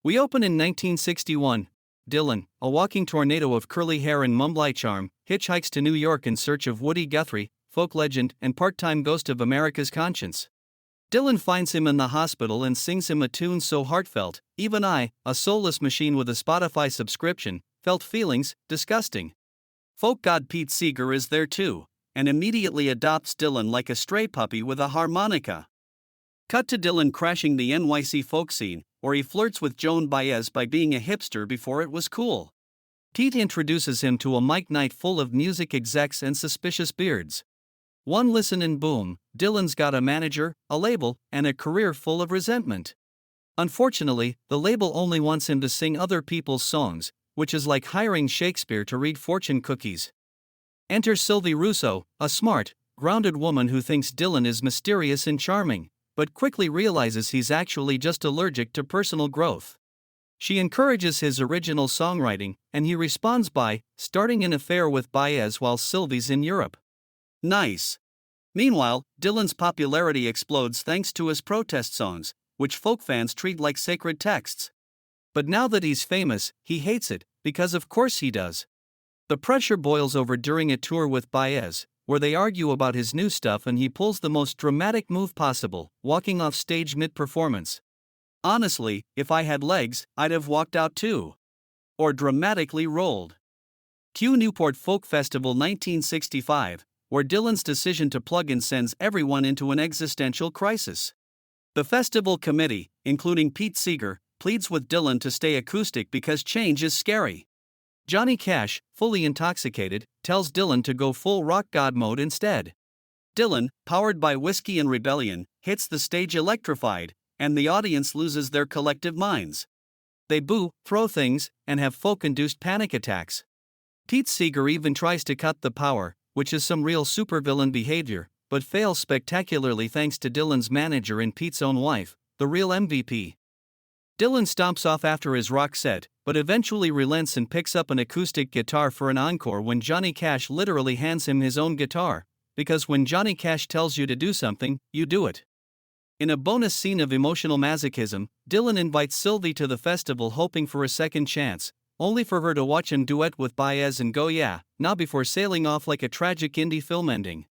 We open in 1961. Dylan, a walking tornado of curly hair and mumbly charm, hitchhikes to New York in search of Woody Guthrie, folk legend and part-time ghost of America's conscience. Dylan finds him in the hospital and sings him a tune so heartfelt, even I, a soulless machine with a Spotify subscription, felt feelings disgusting. Folk god Pete Seeger is there too, and immediately adopts Dylan like a stray puppy with a harmonica. Cut to Dylan crashing the NYC folk scene, where he flirts with Joan Baez by being a hipster before it was cool. Pete introduces him to a mic night full of music execs and suspicious beards. One listen and boom, Dylan's got a manager, a label, and a career full of resentment. Unfortunately, the label only wants him to sing other people's songs, which is like hiring Shakespeare to read fortune cookies. Enter Sylvie Russo, a smart, grounded woman who thinks Dylan is mysterious and charming, but quickly realizes he's actually just allergic to personal growth. She encourages his original songwriting, and he responds by starting an affair with Baez while Sylvie's in Europe. Nice. Meanwhile, Dylan's popularity explodes thanks to his protest songs, which folk fans treat like sacred texts. But now that he's famous, he hates it, because of course he does. The pressure boils over during a tour with Baez, where they argue about his new stuff and he pulls the most dramatic move possible, walking off stage mid-performance. Honestly, if I had legs, I'd have walked out too. Or dramatically rolled. Cue Newport Folk Festival 1965, where Dylan's decision to plug in sends everyone into an existential crisis. The festival committee, including Pete Seeger, pleads with Dylan to stay acoustic because change is scary. Johnny Cash, fully intoxicated, tells Dylan to go full rock god mode instead. Dylan, powered by whiskey and rebellion, hits the stage electrified, and the audience loses their collective minds. They boo, throw things, and have folk-induced panic attacks. Pete Seeger even tries to cut the power, which is some real supervillain behavior, but fails spectacularly thanks to Dylan's manager and Pete's own wife, the real MVP. Dylan stomps off after his rock set, but eventually relents and picks up an acoustic guitar for an encore when Johnny Cash literally hands him his own guitar, because when Johnny Cash tells you to do something, you do it. In a bonus scene of emotional masochism, Dylan invites Sylvie to the festival hoping for a second chance, only for her to watch him duet with Baez and go yeah, nah before sailing off like a tragic indie film ending.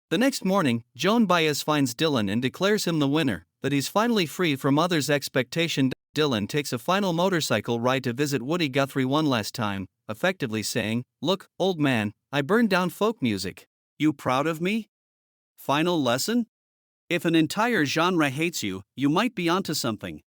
The next morning, Joan Baez finds Dylan and declares him the winner, that he's finally free from others' expectation. Dylan takes a final motorcycle ride to visit Woody Guthrie one last time, effectively saying, "Look, old man, I burned down folk music. You proud of me?" Final lesson? If an entire genre hates you, you might be onto something.